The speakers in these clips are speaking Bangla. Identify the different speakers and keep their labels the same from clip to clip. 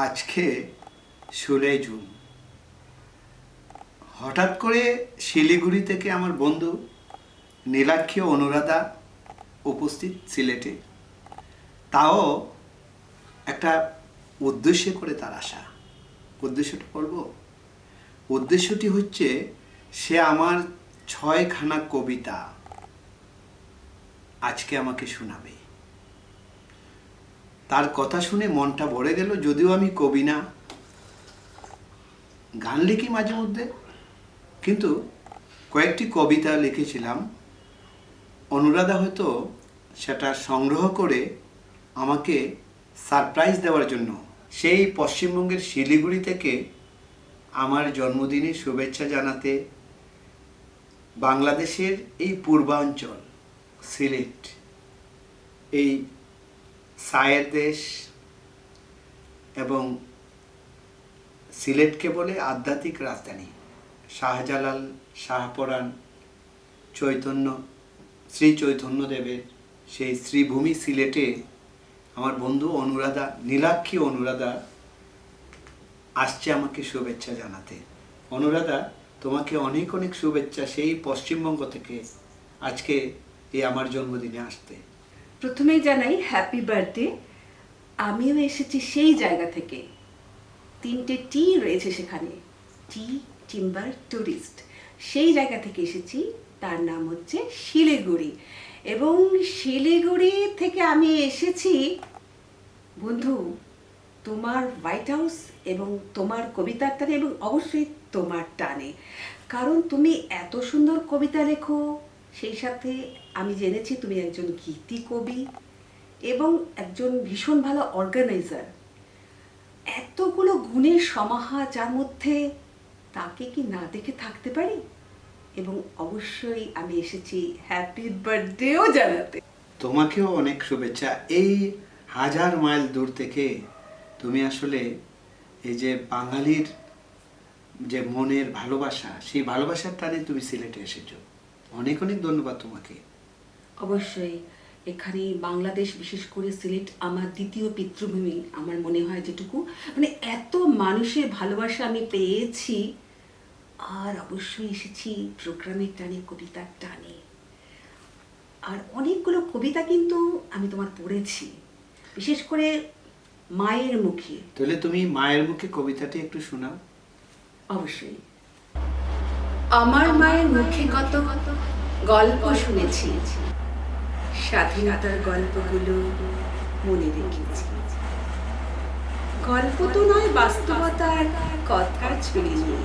Speaker 1: আজকে 16 জুন। হঠাৎ করে শিলিগুড়ি থেকে আমার বন্ধু নীলাক্ষী ও অনুরাধা উপস্থিত সিলেটে, তাও একটা উদ্দেশ্য করে তার আসা। উদ্দেশ্যটা বলবো, উদ্দেশ্যটি হচ্ছে সে আমার 6খানা কবিতা আজকে আমাকে শোনাবে। তার কথা শুনে মনটা ভরে গেল। যদিও আমি কবি না, গান লিখি মাঝে মধ্যে, কিন্তু কয়েকটি কবিতা লিখেছিলাম। অনুরাধা হয়তো সেটা সংগ্রহ করে আমাকে সারপ্রাইজ দেওয়ার জন্য সেই পশ্চিমবঙ্গের শিলিগুড়ি থেকে আমার জন্মদিনের শুভেচ্ছা জানাতে বাংলাদেশের এই পূর্বাঞ্চল সিলেট, এই চায়ের দেশ, এবং সিলেটকে বলে আধ্যাত্মিক রাজধানী। শাহজালাল, শাহপরাণ, চৈতন্য, শ্রী চৈতন্যদেবের সেই শ্রীভূমি সিলেটে আমার বন্ধু অনুরাধা, নীলাক্ষী অনুরাধা আসছে আমাকে শুভেচ্ছা জানাতে। অনুরাধা, তোমাকে অনেক অনেক শুভেচ্ছা সেই পশ্চিমবঙ্গ থেকে আজকে এই আমার জন্মদিনে আসতে।
Speaker 2: প্রথমেই জানাই হ্যাপি বার্থডে। আমিও এসেছি সেই জায়গা থেকে। 3টে টি রয়েছে সেখানে, টি টিম্বার টুরিস্ট, সেই জায়গা থেকে এসেছি। তার নাম হচ্ছে শিলিগুড়ি। এবং শিলিগুড়ি থেকে আমি এসেছি বন্ধু তোমার হোয়াইট হাউস এবং তোমার কবিতার টানে, এবং অবশ্যই তোমার টানে। কারণ তুমি এত সুন্দর কবিতা লেখো, সেই সাথে আমি জেনেছি তুমি একজন গীতি কবি এবং একজন ভীষণ ভালো অর্গানাইজার। এতগুলো গুণের সমাহার, যার মধ্যে তাকে কি না দেখে থাকতে পারি? এবং অবশ্যই আমি এসেছি হ্যাপি বার্থডেও জানাতে।
Speaker 1: তোমাকেও অনেক শুভেচ্ছা। এই 1000 মাইল দূর থেকে তুমি আসলে এই যে বাঙালির যে মনের ভালোবাসা, সেই ভালোবাসার টানে তুমি সিলেটে এসেছো। অনেক অনেক ধন্যবাদ তোমাকে।
Speaker 2: অবশ্যই এখানে বাংলাদেশ, বিশেষ করে সিলেট আমার দ্বিতীয় পিতৃভূমি আমার মনে হয়, যেটুকু মানে এত মানুষের ভালোবাসা আমি পেয়েছি। আর অবশ্যই এসেছি প্রোগ্রামের টানে, কবিতার টানে। আর অনেকগুলো কবিতা কিন্তু আমি তোমার পড়েছি, বিশেষ করে মায়ের মুখে।
Speaker 1: তাহলে তুমি মায়ের মুখে কবিতাটি একটু শোনাও।
Speaker 2: অবশ্যই। আমার মায়ের মুখে কত গল্প শুনেছি, স্বাধীনতার গল্পগুলো মনে রেখেছি। গল্প তো নয়, বাস্তবতার কথা ছড়িয়ে।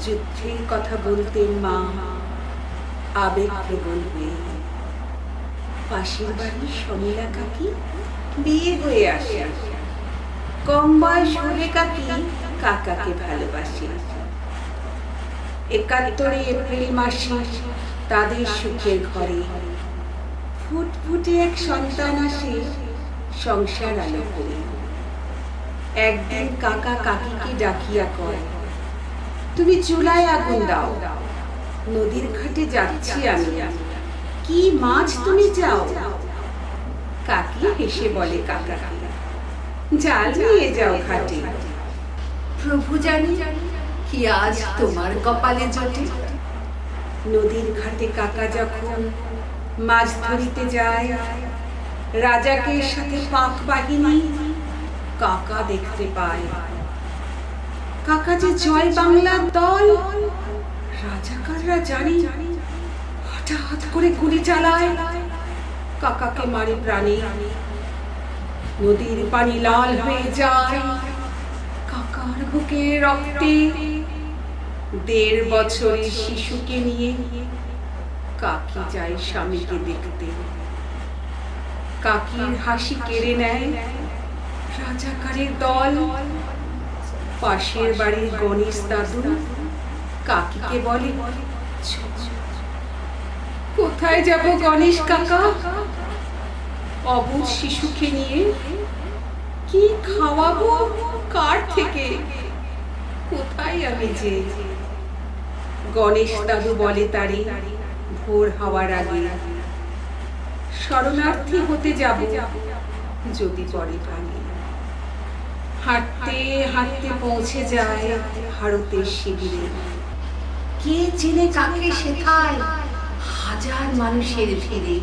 Speaker 2: যুদ্ধের কথা বলতেন মা আবেগপ্রবণ হয়ে। পাশের বাড়ির সমীরা কাকি বিয়ে হয়ে আসে, কম বয়স হলে কাকি কাকাকে ভালোবাসে। 71 এপ্রিল মাসে তাদের সুখের ঘরে ফুটফুটে এক সন্তান আসে সংসার আলো করে। একদিন কাকা কাকিকে ডাকিয়া কয়, তুমি চুলায় আগুন দাও, নদীর ঘাটে যাচ্ছি আমি, কি মাছ তুমি চাও? কাকি হেসে বলে কাকাকে, জাল নিয়ে যাও ঘাটে। প্রভু জানে কি আজ তোমার কপালে জোটে। নদীর ঘাটে কাকা যখন মাছ ধরিতে যায়, রাজাকের সাথে পাক বাহিনী কাকা দেখতে পায়। কাকা যে জয় বাংলার দল, রাজাকাররা জানি হঠাৎ করে গুলি চালায়, কাকাকে মারে প্রাণে। নদীর পানি লাল হয়ে যায় কাকার বুকে রক্তে। 1.5 বছরের শিশুকে নিয়ে কাকি যায় স্বামীকে দেখতে। কাকির হাসি কেড়ে নেয় রাজাকারের দল। পাশের বাড়ির গণেশ দাদু কাকিকে বলে, কোথায় যাব গণেশ কাকা অবুঝ শিশুকে নিয়ে? কি খাওয়াবো কার থেকে, কোথায় আমি যে? গণেশ দাদু বলে তারে ভোর হওয়ার আগে, শরণার্থী হতে যাব যদি পরে ভাঙে। হাঁটতে হাঁটতে পৌঁছে যায় ভারতের শিবিরে। কে চেনে কাকে সেথায় হাজার মানুষের ভিড়ে।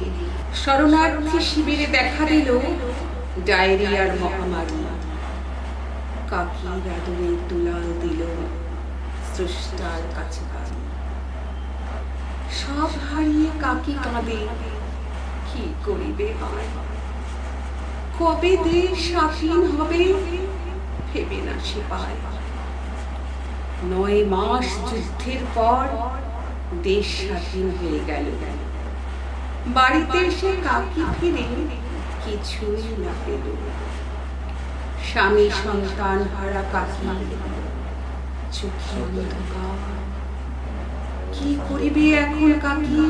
Speaker 2: শরণার্থী শিবিরে দেখা দিল ডায়রিয়ার মহামারী। কাকির আদরে দুলাল দিল স্রষ্টার কাছে বাড়ি। সব হারিয়ে কাকি কাঁদে, কি করিবে হয়, কবে দেশ স্বাধীন হবে ভেবে না সে পায়। 9 মাস যুদ্ধের পর দেশ স্বাধীন হয়ে গেল। বাড়িতে এসে কাকি ফিরে কিছুই না পেল। স্বামী সন্তান হারা কাকি চোখে অন্ধকার। কি করিবে এখন কাকি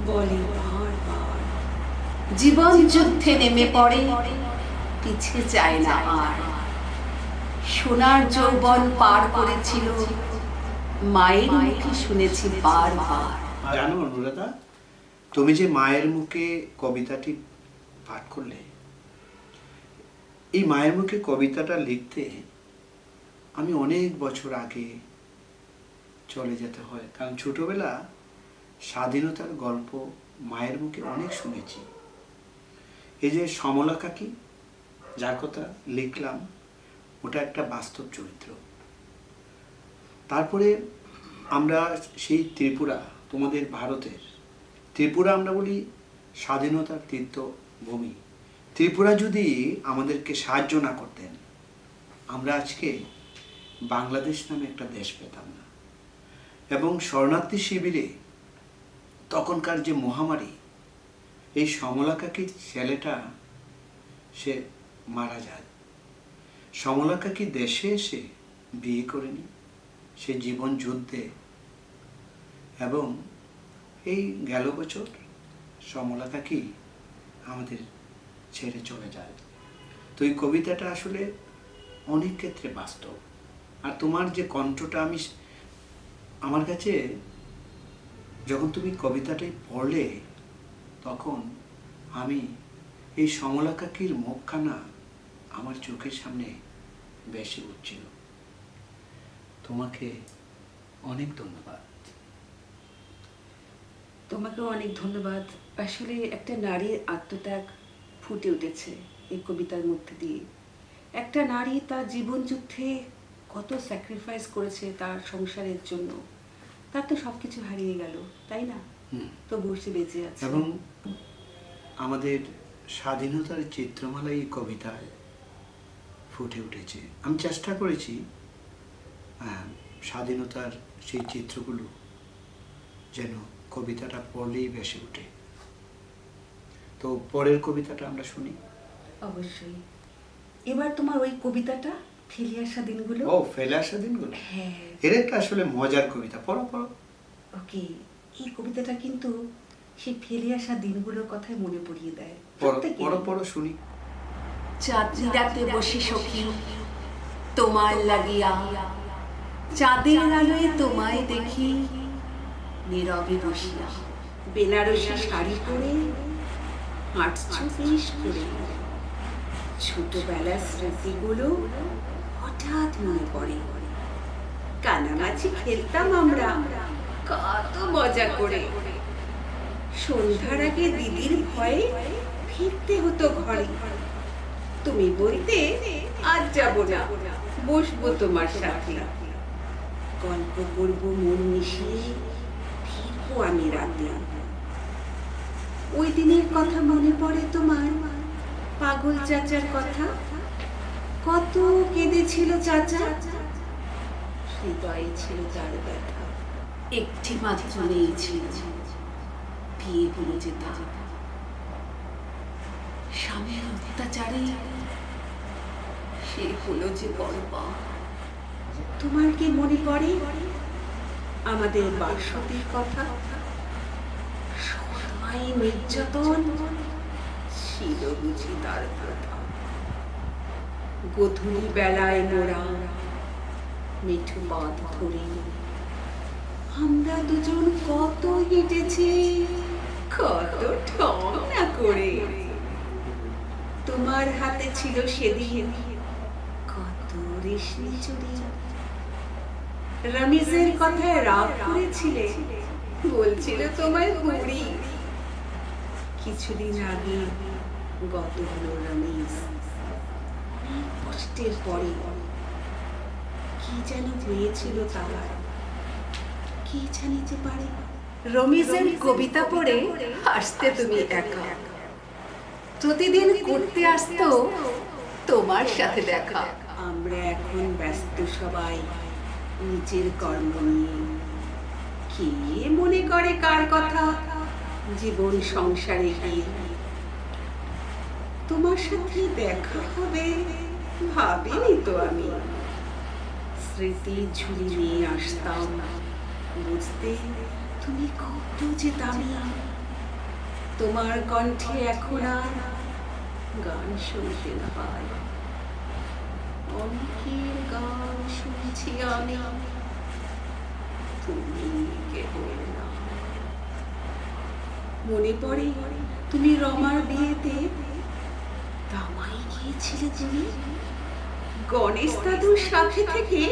Speaker 2: বলে বারবার। জীবন যুদ্ধে নেমে পড়ে, পিছে যায় না আর। সোনার যৌবন পার করেছিল, মায়ের মুখে শুনেছি বারবার।
Speaker 1: জানো অনুরাধা, তুমি যে মায়ের মুখে কবিতাটি পাঠ করলে, এই মায়ের মুখে কবিতাটা লিখতে আমি অনেক বছর আগে চলে যেতে হয়। কারণ ছোটবেলা স্বাধীনতার গল্প মায়ের মুখে অনেক শুনেছি। এই যে সমলা কাকি যার কথা লিখলাম, ওটা একটা বাস্তব চরিত্র। তারপরে আমরা সেই ত্রিপুরা, তোমাদের ভারতের ত্রিপুরা আমরা বলি স্বাধীনতার তীর্থভূমি। ত্রিপুরা যদি আমাদেরকে সাহায্য না করতেন, আমরা আজকে বাংলাদেশ নামে একটা দেশ পেতাম না। এবং শরণার্থী শিবিরে তখনকার যে মহামারী, এই সমলা কাকির ছেলেটা সে মারা যায়। সমলা কাকি দেশে এসে বিয়ে করেনি, সে জীবন যুদ্ধে। এবং এই গেল বছর সমলা কাকি আমাদের ছেড়ে চলে যায়। তো এই কবিতাটা আসলে অনেক ক্ষেত্রে বাস্তব। আর তোমার যে কণ্ঠটা, আমার কাছে যখন তুমি কবিতাটাই পড়লে, তখন আমি এই সমলা কাকির মুখখানা আমার চোখের সামনে বেশি উঠছিল। তোমাকে অনেক ধন্যবাদ।
Speaker 2: তোমাকেও অনেক ধন্যবাদ। আসলে একটা নারীর আত্মত্যাগ ফুটে উঠেছে এই কবিতার মধ্যে দিয়ে। একটা নারী তার জীবন যুদ্ধে কত স্যাক্রিফাইস করেছে তার সংসারের জন্য। তার তো সবকিছু হারিয়ে গেল, তাই না? তবু সে বেঁচে আছে।
Speaker 1: এবং আমাদের স্বাধীনতার চিত্রমালা এই কবিতায় ফুটে উঠেছে। আমি চেষ্টা করেছি স্বাধীনতার সেই চিত্রগুলো যেন কবিতাটা পড়লেই বেশি উঠে। তো পরের কবিতাটা আমরা শুনি।
Speaker 2: অবশ্যই। এবার তোমার ওই কবিতাটা ফেলে আসা দিনগুলো।
Speaker 1: ও, ফেলে আসা দিনগুলো।
Speaker 2: হ্যাঁ,
Speaker 1: এর একটা আসলে মজার কবিতা। পড়ো পড়ো।
Speaker 2: ওকে। এই কবিতাটা কিন্তু সেই ফেলে আসা দিনগুলোর কথাই মনে পড়িয়ে দেয়।
Speaker 1: পড়ো পড়ো পড়ো, শুনি।
Speaker 2: চাঁদনি রাতে বসে সখী তোমার লাগিয়া, চাঁদের আলোয় তোমায় দেখি নীরবে বসিয়া। বেনারসি শাড়ি পরে হাঁটছো বেশ করে। ছোটবেলার স্মৃতিগুলো হঠাৎ মনে পড়ে। কানামাছি খেলতাম আমরা কত মজা করে। সন্ধ্যার আগে দিদির ভয়ে ফিরতে হতো ঘরে। তুমি বলতে আজ যাব না, বসবো তোমার সাথে। গল্প করবো মন মিশিয়ে, ফিরবো আমি রাতে। ওই দিনের কথা মনে পড়ে তোমার? পাগল চাচার কথা, কত কেঁদেছিল চাচা। হৃদয়ে ছিল তার ব্যথা, একটি মাত্র নেই ছিল। বিয়ে হলো যে তার, স্বামীর অত্যাচারে সে হলো যে বরবাদ। তোমার কি মনে পড়ে আমাদের বাসতির কথা? সবাই নির্যাতন ছিল বুঝি তার প্রথা। গোধূলি বেলায় মোরা মিঠু পথ ধরে আমরা দুজন কত হেঁটেছি, কত ঠং না করে। তোমার হাতে ছিল সেদিন করিসনি চুরি। রমিজের কথায় রাগ করেছিলে, বলছিল তোমায় পুরি। কিছুদিন আগে গত হলো রমিজ, অনেক কষ্টের পরে। কি যেন হয়েছিল তার, কি জানিতে পারে। রমিজের কবিতা পড়ে হাসতে তুমি একা, প্রতিদিন করতে আসতো তোমার সাথে দেখা। আমরা এখন ব্যস্ত সবাই নিজের কর্ম নিয়ে, কে মনে করে কার কথা জীবন সংসারে গিয়ে। তোমার সাথে দেখা হবে ভাবিনি তো আমি, স্মৃতি ঝুলি নিয়ে আসতাম, বুঝতে তুমি কত যে দামি। তোমার কণ্ঠে এখন আর গান শুনতে না পাই, অনেকের গান শুনছি আমি, তুমি কেবল না। মনে পড়ে তুমি রমার বিয়েতে দামাই গিয়েছিলে তুমি, গণেশ দাদুর সাথে থেকে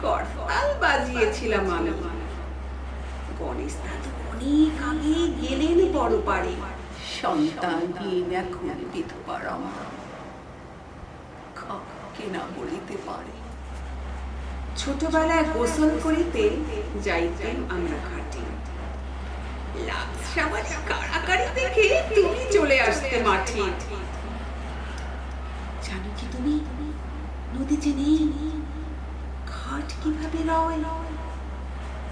Speaker 2: করতাল বাজিয়েছিলাম আমি। গণেশ দাদু অনেক আগে গেলেন বড় পারে, সন্তানহীন এখন বিধবা রমা, কাকে না বলিতে পারে। ছোটবেলায় গোসল করিতে যাইতেন আমরা ঘাটে, লাক্স সাবানে কাড়াকাড়ি দেখে তুমি চলে আসতে মাঠে। জানো কি তুমি নদী যে নেই, ঘাট কিভাবে রয়,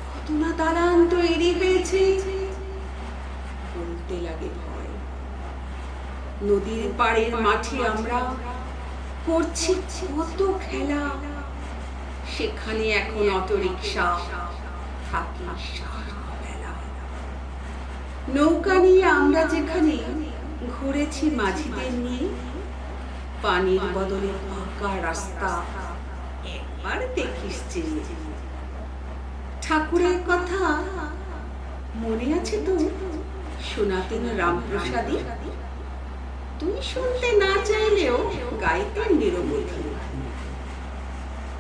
Speaker 2: কত না দালান তৈরি হয়েছে, বলতে লাগে ভয়। নদীর পাড়ের মাঠে আমরা করছি কত খেলা, সেখানে এখন অটোরিকশা থাকে সারা বেলা। নৌকা নিয়ে আমরা যেখানে ঘুরেছি মাঝিদের নিয়ে, পানির বদলে পাকা রাস্তা একবার দেখিস যে। ঠাকুরের কথা মনে আছে তো, শোনাতেন রামপ্রসাদী, তুই শুনতে না চাইলেও গাইতেন নিরবধি।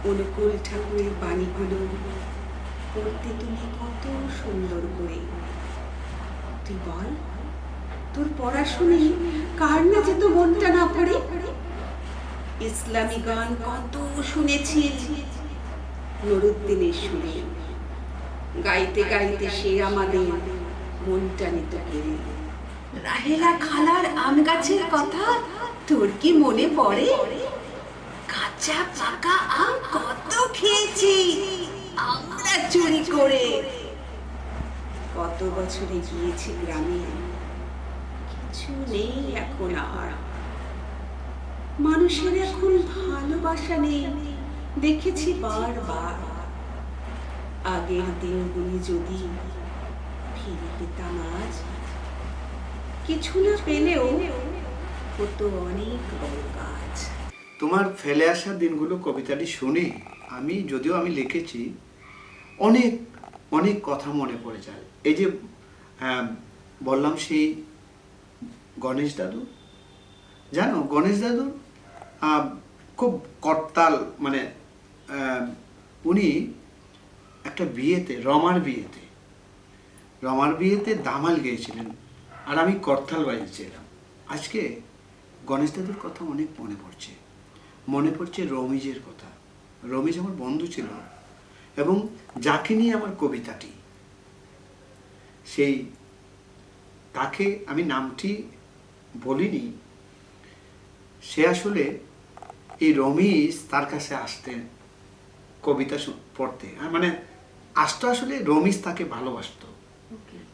Speaker 2: অনুকূল ঠাকুরের বাণীগুলো পড়তে তুমি কত সুন্দর করে। তুই বল, তোর পড়া শুনে কার না যেত মনটা না পড়ে। ইসলামী গান কত শুনেছি নুরুদ্দিনের সুরে, গাইতে গাইতে সে আমাদের মনটা নিত কেড়ে। রাহেলা খালার আম গাছের কথা তোর কি মনে পড়ে? কাঁচা পাকা আম কত খেয়েছি আমরা চুরি করে। কত বছরে গিয়েছি গ্রামে, কিছু নেই এখন আর। মানুষের এখন ভালোবাসা নেই, দেখেছি বারবার। আগের দিনগুলি যদি ফিরে পেতাম আজ, কিছু না পেলেও হতো অনেক বড় কাজ।
Speaker 1: তোমার ফেলে আসা দিনগুলো কবিতাটি শুনে যদিও আমি লিখেছি, অনেক অনেক কথা মনে পড়ে যায়। এই যে বললাম সেই গণেশ দাদু, জানো গণেশ দাদুর খুব করতাল, মানে উনি একটা বিয়েতে, রমার বিয়েতে দামাল গিয়েছিলেন, আর আমি করতাল বাজিয়েছিলাম। আজকে গণেশ দাদুর কথা অনেক মনে পড়ছে রমিজের কথা। রমিজ আমার বন্ধু ছিল, এবং যাকে নিয়ে আমার কবিতাটি, তাকে আমি নামটি বলিনি। সে আসলে এই রমিজ তার কাছে আসতেন কবিতা পড়তে, মানে আসতো, আসলে রমিজ তাকে ভালোবাসতো,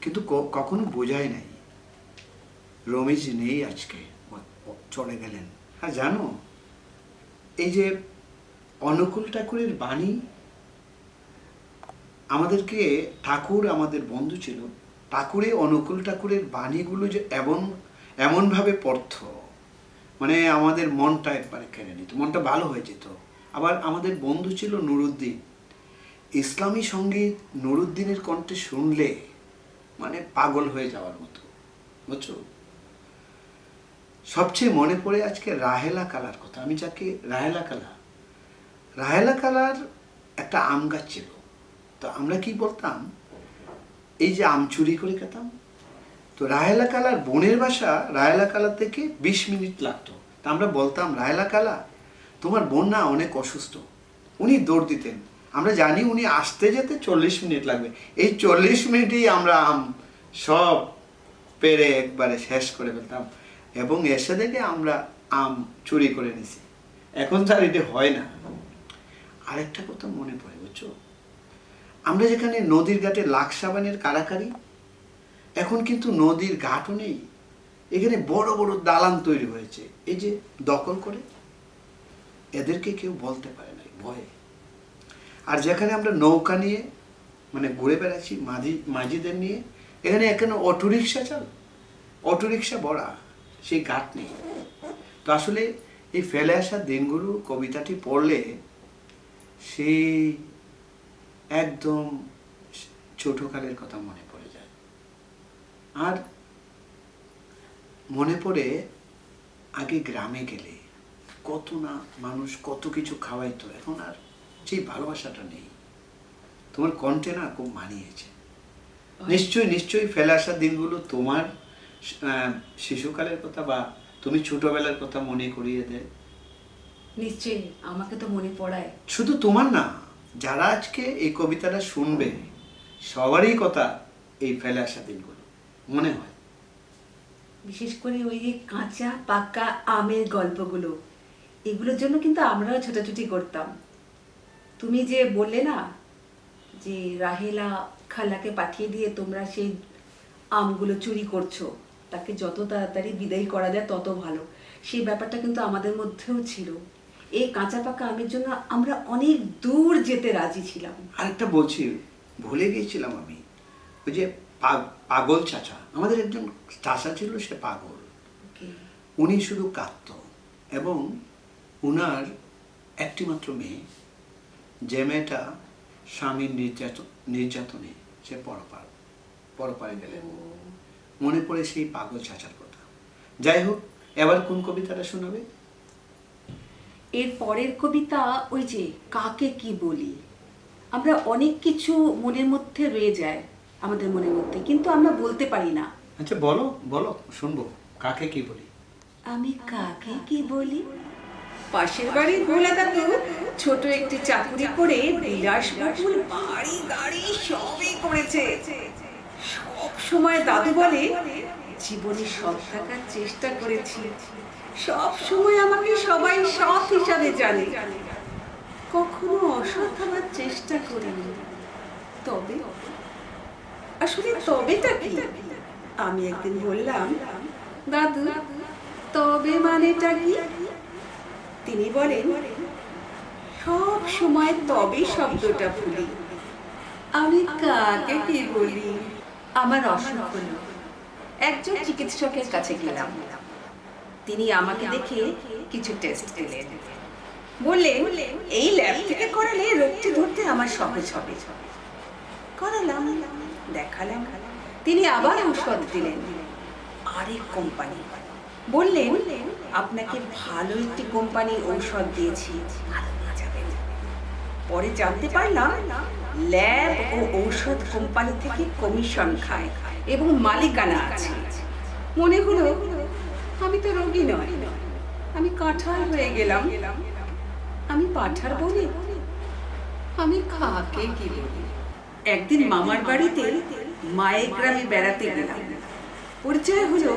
Speaker 1: কিন্তু কখনো বোঝায় নাই। রমিজ নেই আজকে, চলে গেলেন। আর জানো, এই যে অনুকূল ঠাকুরের বাণী, আমাদের বন্ধু ছিল, অনুকূল ঠাকুরের বাণীগুলো যে এমনভাবে পড়ত, মানে আমাদের মনটা একবারে কেড়ে নিত, মনটা ভালো হয়ে যেত। আবার আমাদের বন্ধু ছিল নুরুদ্দিন, ইসলামী সঙ্গীত নুরুদ্দিনের কণ্ঠে শুনলে মানে পাগল হয়ে যাওয়ার মতো, বুঝছো। সবচেয়ে মনে পড়ে আজকে রাহেলা কালার কথা। আমি যাকে রাহেলা কালার একটা আম গাছ ছিল। তো আমরা কি বলতাম, এই যে আম চুরি করে খেতাম। তো রাহেলা কালার বোনের বাসা রাহেলা কালার থেকে 20 মিনিট লাগতো। তা আমরা বলতাম, রাহেলা কালা তোমার বোন না অনেক অসুস্থ, উনি দৌড় দিতেন, আমরা জানি উনি আসতে যেতে 40 মিনিট লাগবে, এই 40 মিনিটেই আমরা আম সব পেরে একবারে শেষ করে ফেলতাম এবং এসে দেখে আমরা আম চুরি করে নিছি। এখন তো আর এটা হয় না। আরেকটা কথা মনে পড়ে, বুঝছো, আমরা যেখানে নদীর ঘাটে লাখ সাবানের কারাকারি, এখন কিন্তু নদীর ঘাটও নেই, এখানে বড় বড় দালান তৈরি হয়েছে, এই যে দখল করে, এদেরকে কেউ বলতে পারে না ভয়ে। আর যেখানে আমরা নৌকা নিয়ে মানে ঘুরে বেড়াচ্ছি মাঝিদের নিয়ে, এখানে অটোরিকশা চাল, অটোরিকশা ভরা, সেই ঘাট নেই। তো আসলে এই ফেলে আসা দিনগুলো কবিতাটি পড়লে সেই একদম ছোটকালের কথা মনে পড়ে যায়। আর মনে পড়ে আগে গ্রামে গেলে কত না মানুষ কত কিছু খাওয়াইতো, এখন আর সেই ভালোবাসাটা নেই। তোমার কণ্ঠে না খুব মানিয়েছে। নিশ্চয়ই ফেলে আসা দিনগুলো তোমার শিশুকালের কথা বা তুমি ছোটবেলার কথা মনে করিয়ে দেয়।
Speaker 2: নিশ্চয়ই, আমাকে তো মনে পড়ায়।
Speaker 1: শুধু তোমার না, যারা আজকে এই কবিতাটা শুনবে সবারই কথা এই ফেলে আসা দিনগুলো মনে হয়।
Speaker 2: বিশেষ করে ওই যে কাঁচা পাকা আমের গল্পগুলো, এগুলোর জন্য কিন্তু আমরাও ছোটাছুটি করতাম। তুমি যে বললে না যে রাহেলা খালাকে পাঠিয়ে দিয়ে তোমরা সেই আমগুলো চুরি করছো, তাকে যত তাড়াতাড়ি বিদায় করা যায় তত ভালো, সেই ব্যাপারটা কিন্তু আমাদের মধ্যেও ছিল। এই কাঁচা পাকা আমের জন্য আমরা অনেক দূর যেতে রাজি ছিলাম।
Speaker 1: আরেকটা বলছি, ভুলে গিয়েছিলাম আমি, ওই যে পাগল চাচা, আমাদের একজন চাচা ছিল, সে পাগল। উনি শুধু কাঁদত এবং উনার একটি মাত্র মেয়ে, যে মেয়েটা স্বামীর নির্যাতনে সে পরপারে গেলেন। মনে পড়ে সেই পাগল চাচার কথা। যাই হোক, এবার কোন কবিতাটা শোনাবে?
Speaker 2: এর পরের কবিতা ওই যে কাকে কি বলি। আমরা অনেক কিছু মনের মধ্যে রয়ে যায় আমাদের মনের মধ্যে, কিন্তু আমরা বলতে পারি না।
Speaker 1: আচ্ছা বলো বলো, শুনবো, কাকে কি বলি।
Speaker 2: আমি কাকে কি বলি? পাশের বাড়ির ভোলা দাদু ছোট একটি চাকরি করে বিলাসবহুল বাড়ি গাড়ি সবই করেছে। সব সময় দাদু বলে জীবনে সৎ থাকার চেষ্টা করেছি, সব সময় আমাকে সবাই সৎ হিসাবে জানে, কখনো অসৎ হওয়ার চেষ্টা করিনি। তবে আসলে তবেটা কি? আমি একদিন বললাম, দাদু তবে মানেটা কি? তিনি বলেন, সব সময় তবে শব্দটা ভুলি, আমি কাকে কি বলি? আমার অসুখ হলো, একজন চিকিৎসকের কাছে গেলাম। তিনি আমাকে দেখে কিছু টেস্ট দিলেন, বললেন এই ল্যাব থেকে করালে রোগটি ধরতে আমার সহজ হবে। করালাম, দেখালাম। তিনি আবার ঔষধ দিলেন, আরেক কোম্পানি। বললেন আপনাকে ভালো একটি কোম্পানি ঔষধ দিয়েছি, পরে জানতে পারলাম ল্যাব ও ঔষধ কোম্পানি থেকে কমিশন খায় এবং মালিকানা আছে। মনে হলো আমি তো রোগী নয়, আমি কাঁঠাল হয়ে গেলাম। আমি পাঠার বলি, আমি কাকে কি বলি? একদিন মামার বাড়িতে মায়ের গ্রামে বেড়াতে গেলাম। পরিচয় হলো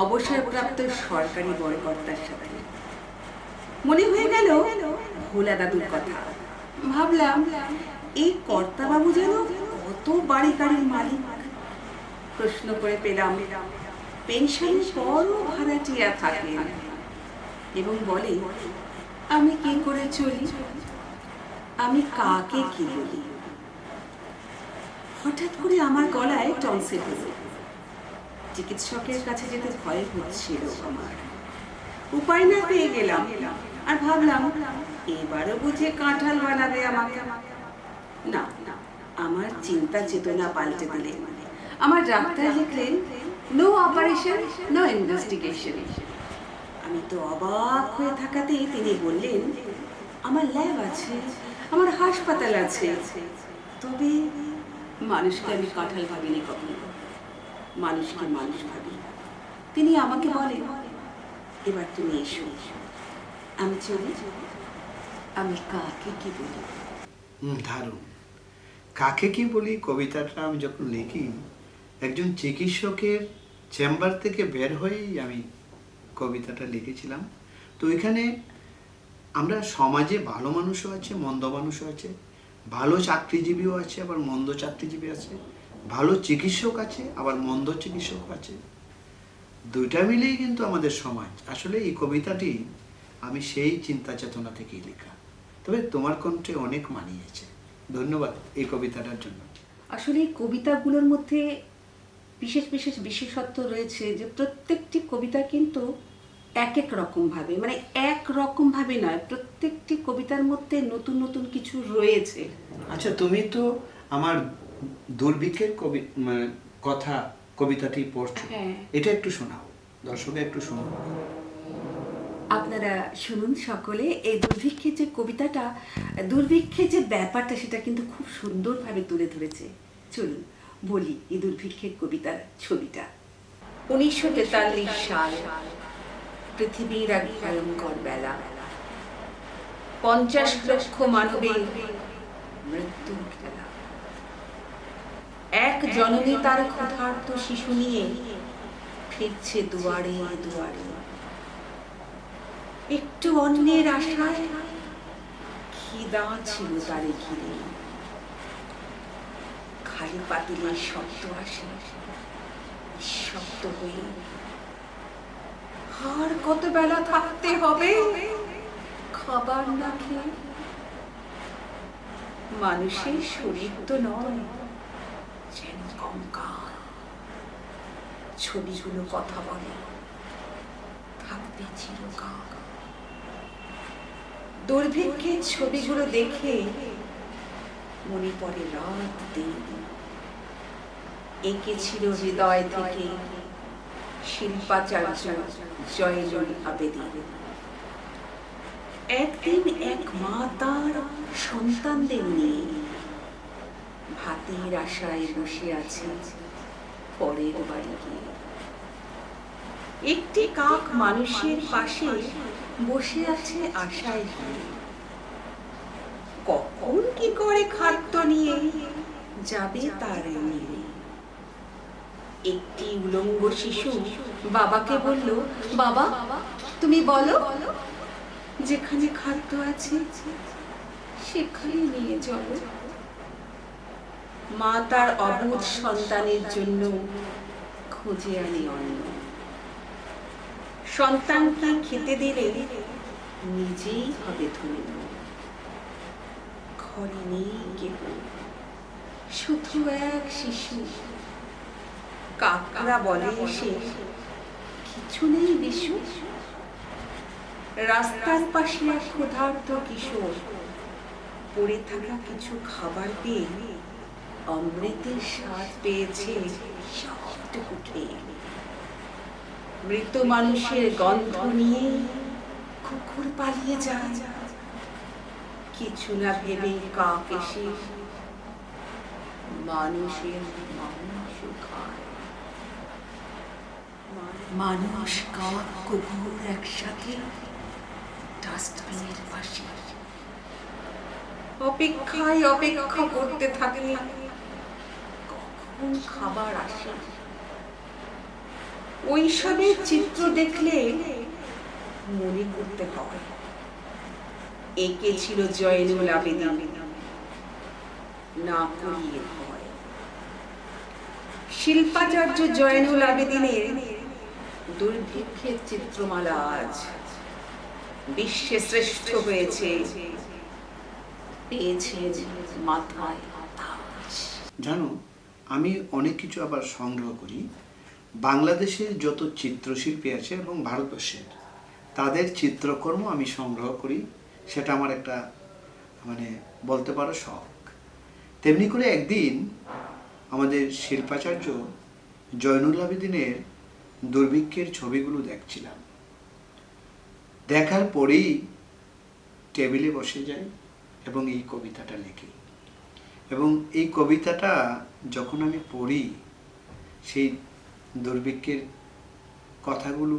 Speaker 2: অবসরপ্রাপ্ত সরকারি বড় কর্তার সাথে। মনে হয়ে গেল ভোলা দাদুর কথা। ভাবলাম এই কর্তাবাবু যেন কত বাড়ি গাড়ির মালিক। প্রশ্ন করে পেলাম পেনশনের বড় ভাড়াটিয়া থাকেন এবং বলে আমি কি করে চলি, আমি কাকে কি বলি? হঠাৎ করে আমার গলায় টনসিল হলো। চিকিৎসকের কাছে যেতে ভয় হচ্ছিল আমার। উপায় না পেয়ে গেলাম আর ভাবলাম এবারও বুঝে কাঁঠাল বানাবে আমাকে। না, আমার চিন্তা চেতনা পাল্টে দিলেন। আমার ডাক্তার লিখলেন নো অপারেশন, নো ইনভেস্টিগেশন। আমি তো অবাক হয়ে থাকাতেই তিনি বললেন আমার ল্যাব আছে, আমার হাসপাতাল আছে, তবে মানুষকে আমি কাঁঠাল ভাবিনি কখনো, মানুষকে মানুষ ভাবি। তিনি আমাকে বলেন, এবার তুমি এসো, আমি চলি, আমি কাকে কি বলি।
Speaker 1: দারুণ। কাকে কি বলি কবিতাটা আমি যখন লিখি, একজন চিকিৎসকের চেম্বার থেকে বের হয়েই আমি কবিতাটা লিখেছিলাম। তো এখানে আমরা সমাজে ভালো মানুষও আছে, মন্দ মানুষও আছে, ভালো চাকরিজীবীও আছে, আবার মন্দ চাকরিজীবী আছে, ভালো চিকিৎসক আছে, আবার মন্দ চিকিৎসক আছে। দুইটা মিলেই কিন্তু আমাদের সমাজ। আসলে এই কবিতাটি আমি সেই চিন্তা চেতনা থেকেই লেখা। তবে তোমার কণ্ঠে অনেক মানিয়েছে, ধন্যবাদ এই কবিতাটার জন্য।
Speaker 2: আসলে এই কবিতাগুলোর মধ্যে বিশেষ বিশেষ বিশেষত্ব রয়েছে, যে প্রত্যেকটি কবিতা কিন্তু এক এক রকমভাবে, মানে এক রকমভাবে নয়, প্রত্যেকটি কবিতার মধ্যে নতুন নতুন কিছু রয়েছে।
Speaker 1: আচ্ছা, তুমি তো আমার দুর্ভিক্ষের কথা কবিতাটি পড়ছো,
Speaker 2: হ্যাঁ।
Speaker 1: এটা একটু শোনাও, দর্শকে একটু শোনাও।
Speaker 2: আপনারা শুনুন সকলে, এই দুর্ভিক্ষের যে কবিতাটা, দুর্ভিক্ষের যে ব্যাপারটা, সেটা কিন্তু খুব সুন্দরভাবে তুলে ধরেছে। চলুন বলি এই দুর্ভিক্ষের কবিতার ছবিটা। 1943 সাল, পৃথিবীর এক ভয়ঙ্কর বেলা, 50 লক্ষ মানবের মৃত্যুর খেলা। এক জননী তার ক্ষুধার্ত শিশু নিয়ে ফিরছে দুয়ারে দুয়ারে, একটু অন্যের আশায় খিদা ছিল তারে ঘিরে। খালি পাতিলের শব্দ আসে শব্দ হয়ে, আর কত বেলা থাকতে হবে খাবার না খেয়ে। মানুষের শরীর তো নয়, যেন কঙ্কাল। ছবিগুলো কথা বলে, থাকবে চিরকাল। দুর্ভিক্ষের ছবিগুলো দেখে মনে পড়ে রাত দিন, এঁকেছিল হৃদয় থেকে শিল্পাচার্য জয়নুল আবেদীন। একদিন এক মা তার সন্তানদের নিয়ে ভাতের আশায় বসে আছে পরের বাড়ি গিয়ে। একটি কাক মানুষের পাশে বসে আছে আশায় ঘিরে, কখন কি করে খাদ্য নিয়ে যাবে তার নিয়ে। একটি উলঙ্গ শিশু বাবাকে বলল, বাবা তুমি বলো, যেখানে খাদ্য আছে সেখানে নিয়ে চলো। মা তার অবুঝ সন্তানের জন্য খুঁজে আনে অন্ন। সন্তানকে খেতে দিলে নিজেই হবে ধন্য। ঘরে নেই কেহ, শুধু এক শিশু। কাকরা বলে এসে, কিছু নেই বিশু। রাস্তার পাশে এক ক্ষুধার্ত কিশোর পড়ে থাকা কিছু খাবার পেয়ে অমৃতের স্বাদ পেয়েছে সবটুকু খেয়ে। মৃত মানুষের গন্ধ নিয়ে কুকুর পালিয়ে যায়, কিছু না ভেবে কাক এসে মানুষের মাংস খায়। মানুষ, কাক, কুকুর একসাথে ডাস্টবিনের পাশে অপেক্ষায় অপেক্ষা করতে থাকে কখন খাবার আসে। ওইসবের চিত্র দেখলে মনে করতে হয় একে ছিল জয়নুল আবেদীন, না করিয়ে হয়। শিল্পাচার্য জয়নুল আবেদীনের দুর্ভিক্ষের চিত্রমালা আজ বিশ্বে শ্রেষ্ঠ হয়েছে, পেয়েছে মাথায় তাজ।
Speaker 1: জানো, আমি অনেক কিছু আবার সংগ্রহ করি। বাংলাদেশের যত চিত্রশিল্পী আছে এবং ভারতবর্ষের, তাদের চিত্রকর্ম আমি সংগ্রহ করি। সেটা আমার একটা বলতে পারো শখ। তেমনি করে একদিন আমাদের শিল্পাচার্য জয়নুল আবেদীনের দুর্ভিক্ষের ছবিগুলো দেখছিলাম। দেখার পরেই টেবিলে বসে যাই এবং এই কবিতাটা লিখি। এবং এই কবিতাটা যখন আমি পড়ি, সেই দুর্ভিক্ষের কথাগুলো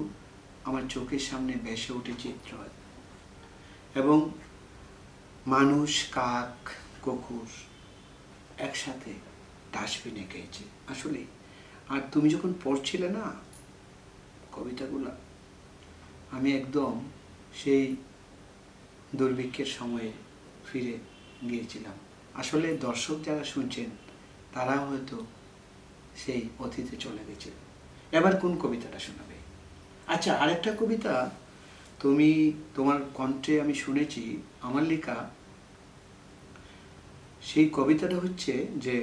Speaker 1: আমার চোখের সামনে ভেসে ওঠে চিত্র। এবং মানুষ, কাক, কুকুর একসাথে ডাস্টবিনে গেছে আসলে। আর তুমি যখন পড়ছিলে না কবিতাগুলো, আমি একদম সেই দুর্ভিক্ষের সময়ে ফিরে গিয়েছিলাম। আসলে দর্শক যারা শুনছেন তারা হয়তো সেই অতীতে চলে গেছে। এবার কোন কবিতাটা শোনাবে? আচ্ছা, আরেকটা কবিতা তুমি তোমার কণ্ঠে আমি শুনেছি, আমার লেখা। সেই কবিতাটা হচ্ছে যে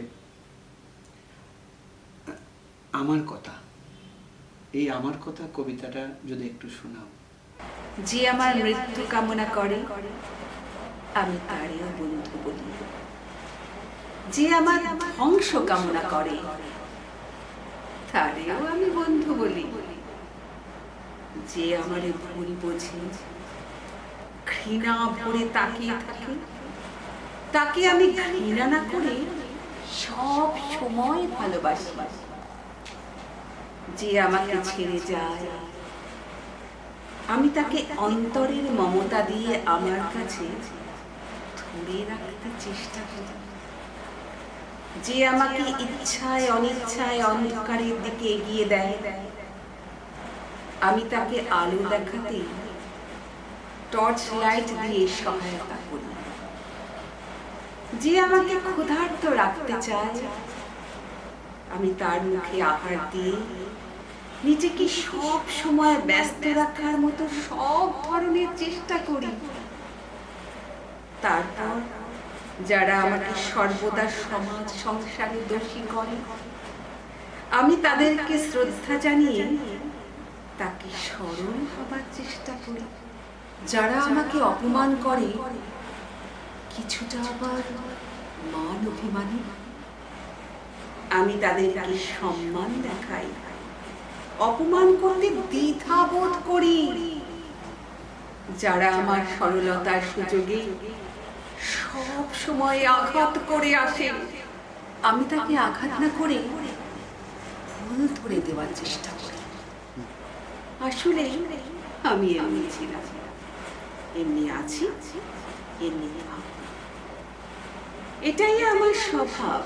Speaker 1: আমার কথা। এই আমার কথা কবিতাটা যদি একটু শোনাও।
Speaker 2: যে আমার মৃত্যু কামনা করে আমি তারেও বন্ধু বলি, যে আমার ধ্বংস কামনা করে তারেও আমি বন্ধু বলি, যে আমারে ভুল বোঝে ঘৃণা ভরে তাকিয়ে থাকে তাকে আমি ঘৃণা না করে সব সময় ভালোবাসি, যে আমাকে ছেড়ে যায় আমি তাকে অন্তরের মমতা দিয়ে আমার কাছে ধরে রাখতে চেষ্টা করি, যে আমাকে ইচ্ছায় অনিচ্ছায় অন্ধকারের দিকে এগিয়ে দেয় আমি তাকে আলো দেখাতে টর্চ লাইট দিয়ে সহায়তা করি, যে আমাকে ক্ষুধার্ত রাখতে চায় আমি তার মুখে আহার দিয়ে নিজেকে সব সময় ব্যস্ত রাখার মতো সব ধরনের চেষ্টা করি। তারপর যারা আমাকে সর্বদা সমাজ সংসারে দোষী করে আমি তাদেরকে শ্রদ্ধা জানিয়ে তাকে স্মরণ হবার চেষ্টা করি। যারা আমাকে অপমান করে কিছুটা আবার মান অভিমানী, আমি তাদেরকে সম্মান দেখাই, অপমান করতে দ্বিধা বোধ করি। যারা আমার সরলতার সুযোগে সব সময় আঘাত করে আসে আমি তাকে আঘাত না করে ভুল ধরে দেওয়ার চেষ্টা করি। আসলে আমি এমনি ছিলাম, এমনি আছি, এমনি থাকব। এটাই আমার স্বভাব।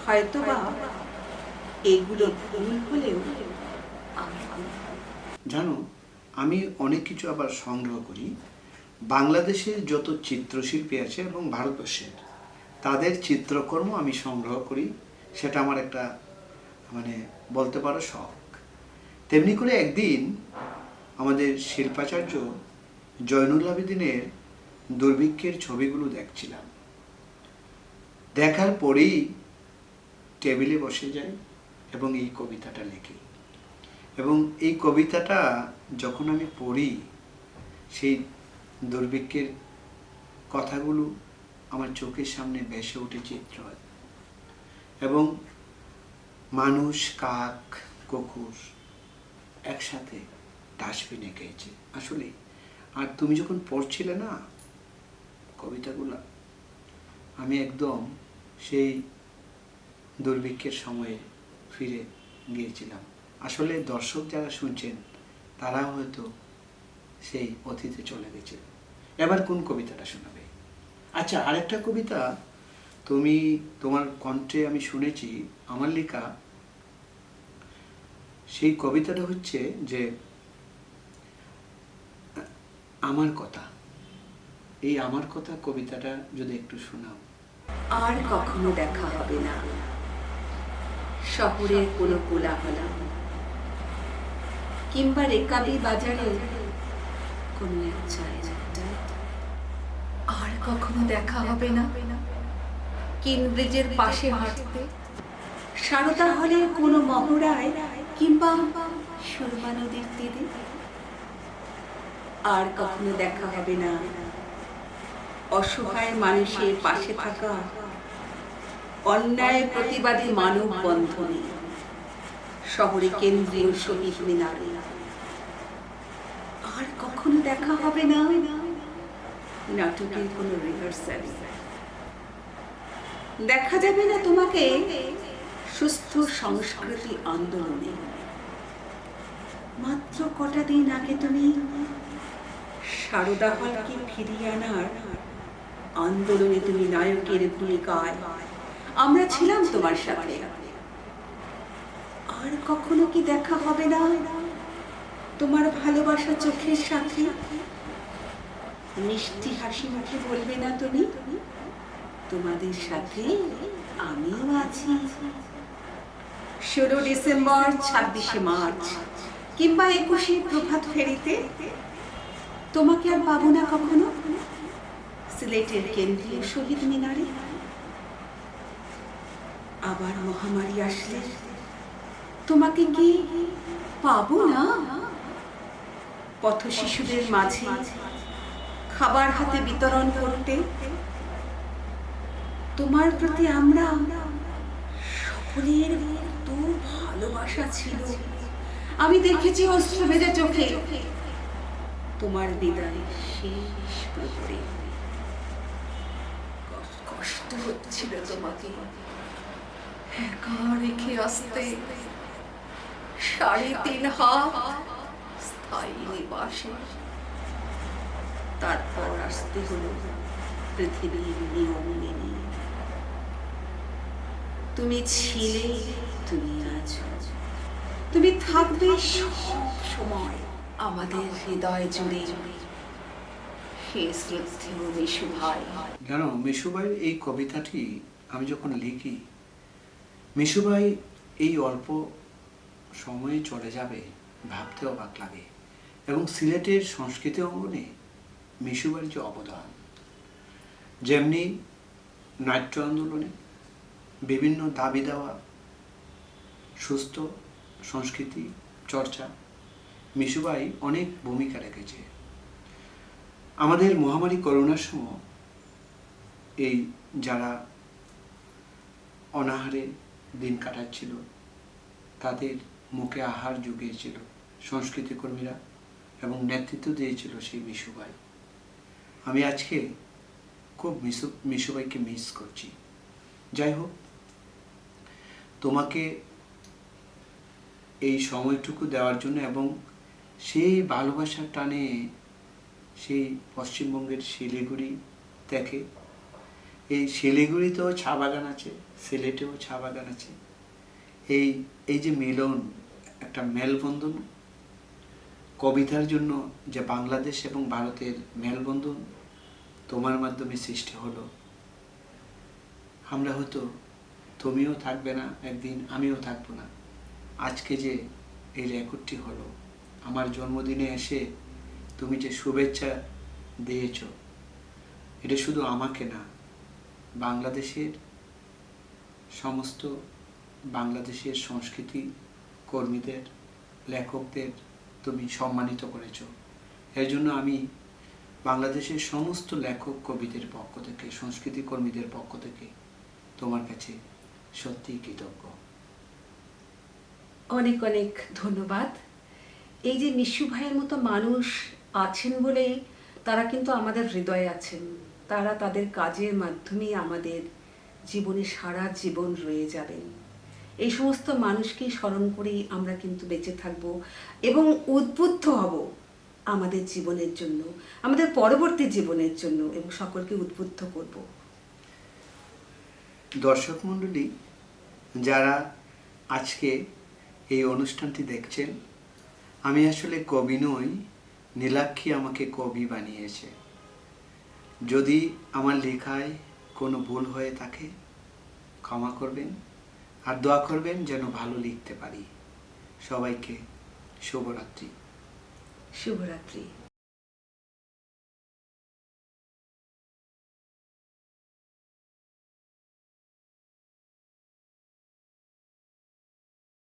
Speaker 2: হয়তোবা এগুলো ভুল হলেও
Speaker 1: জানো, আমি অনেক কিছু আবার সংগ্রহ করি। বাংলাদেশের যত চিত্রশিল্পী আছে এবং ভারতবর্ষের তাদের চিত্রকর্ম আমি সংগ্রহ করি। সেটা আমার একটা বলতে পারো শখ। তেমনি করে একদিন আমাদের শিল্পাচার্য জয়নুল আবেদিনের দুর্ভিক্ষের ছবিগুলো দেখছিলাম। দেখার পরেই টেবিলে বসে যাই এবং এই কবিতাটা লিখি। এবং এই কবিতাটা যখন আমি পড়ি, সেই দুর্ভিক্ষের কথাগুলো আমার চোখের সামনে ভেসে ওঠে চিত্র। এবং মানুষ, কাক, কুকুর একসাথে ডাস্টবিনে গেছে আসলে। আর তুমি যখন পড়ছিলে না কবিতাগুলো, আমি একদম সেই দুর্ভিক্ষের সময়ে ফিরে গিয়েছিলাম। আসলে দর্শক যারা শুনছেন তারা হয়তো সেই অতীতে চলে গেছে। এবার কোন কবিতাটা শোনাবে? আচ্ছা, আরেকটা কবিতা তুমি তোমার কণ্ঠে আমি শুনেছি, আমার লেখা। সেই কবিতাটা হচ্ছে যে আমার কথা। এই আমার কথা কবিতাটা যদি একটু শোনাও।
Speaker 2: আর কখনো দেখা হবে না শহরের কোনো কোলাহল কিংবা রেকাবি বাজারে কোনো এক চায়ের আড্ডায়। আর কখনো দেখা হবে না কেমব্রিজের পাশে হাঁটতে, সারদা হলের কোনো মহড়ায় কিংবা সুরমা নদীর তীরে। আর কখনো দেখা হবে না অসহায় মানুষের পাশে থাকা অন্যায় প্রতিবাদী মানব বন্ধনে শহরে কেন্দ্রীয় শহীদ মিনারে। আর কখনো দেখা হবে না নাটকের কোনো রিহার্সাল। দেখা যাবে না তোমাকে সুস্থ সংস্কৃতি আন্দোলনে। মাত্র কটা দিন আগে তুমি সারদা হলকে ফিরিয়ে আনার আন্দোলনে তুমি নায়কের ভূমিকায়, আমরা ছিলাম তোমার সাথে। আর কখনো কি দেখা হবে না তোমার ভালোবাসা চোখের সাথে? মিষ্টি হাসি মুখে বলবে না তুমি, তোমাদের সাথে আমিও আছি। 16 ডিসেম্বর, 26শে মার্চ কিংবা 21শে প্রভাত ফেরিতে তোমাকে আর পাবো না কখনো সিলেটের কেন্দ্রীয় শহীদ মিনারে। আবার মহামারী আসলে তোমাকে কি পাবো না পথ শিশুদের মাঝে খাবার হাতে বিতরণ করতে? তোমার প্রতি আমরা সকলের কত ভালোবাসা ছিল। আমি দেখেছি অশ্রু ভেজা চোখে তোমার বিদায় শেষ প্রহরে। কষ্ট হচ্ছিল তোমাকে একা রেখে আসতে 3.5 হাত স্থায়ী নিবাসে। তারপর আসতে হলো পৃথিবীর নিয়ম মেনে। তুমি ছিলে, তুমি আছো, তুমি থাকবে সব সময় আমাদের হৃদয় জুড়ে। হে শ্রদ্ধেয় মিশু ভাই।
Speaker 1: জানো, মিশুভাইয়ের এই কবিতাটি আমি যখন লিখি, মিশুভাই এই অল্প সময়ে চলে যাবে ভাবতে অবাক লাগে। এবং সিলেটের সংস্কৃতি অঙ্গনে মিশুভাইয়ের যে অবদান, যেমনি নাট্য আন্দোলনে বিভিন্ন দাবি দেওয়া, সুস্থ সংস্কৃতি চর্চা, মিশুভাই অনেক ভূমিকা রেখেছে। আমাদের মহামারী করোনার সময় এই যারা অনাহারে দিন কাটাচ্ছিল তাদের মুখে আহার জুগিয়েছিল সংস্কৃতি কর্মীরা এবং নেতৃত্ব দিয়েছিল সেই মিশুভাই। আমি আজকে খুব মিশুভাইকে মিস করছি। যাই হোক, তোমাকে এই সময়টুকু দেওয়ার জন্য এবং সেই ভালোবাসার টানে সেই পশ্চিমবঙ্গের শিলিগুড়ি থেকে, এই শিলিগুড়িতেও চা বাগান আছে, সিলেটেও চা বাগান আছে, এই যে মিলন, একটা মেলবন্ধন, কবিতার জন্য যে বাংলাদেশ এবং ভারতের মেলবন্ধন তোমার মাধ্যমে সৃষ্টি হলো। আমরা হয়তো তুমিও থাকবে না একদিন, আমিও থাকবো না। আজকে যে এই রেকর্ডটি হলো, আমার জন্মদিনে এসে তুমি যে শুভেচ্ছা দিয়েছ, এটা শুধু আমাকে না, বাংলাদেশের সমস্ত বাংলাদেশের সংস্কৃতি কর্মীদের, লেখকদের তুমি সম্মানিত করেছ। এর জন্য আমি বাংলাদেশের সমস্ত লেখক কবিদের পক্ষ থেকে, সংস্কৃতি কর্মীদের পক্ষ থেকে তোমার কাছে সত্যিই কৃতজ্ঞ।
Speaker 2: অনেক অনেক ধন্যবাদ। এই যে মিশু ভাইয়ের মতো মানুষ আছেন বলেই তারা কিন্তু আমাদের হৃদয়ে আছেন। তারা তাদের কাজের মাধ্যমেই আমাদের জীবনে সারা জীবন রয়ে যাবেন। এই সমস্ত মানুষকেই স্মরণ করেই আমরা কিন্তু বেঁচে থাকব এবং উদ্বুদ্ধ হব আমাদের জীবনের জন্য, আমাদের পরবর্তী জীবনের জন্য, এবং সকলকে উদ্বুদ্ধ করব।
Speaker 1: দর্শক মণ্ডলী যারা আজকে এই অনুষ্ঠানটি দেখছেন, আমি আসলে কবি নই, নীলাক্ষী আমাকে কবি বানিয়েছে। যদি আমার লেখায় কোনো ভুল হয়ে থাকে ক্ষমা করবেন, আর দোয়া করবেন যেন ভালো লিখতে পারি। সবাইকে শুভরাত্রি।
Speaker 2: শুভরাত্রি।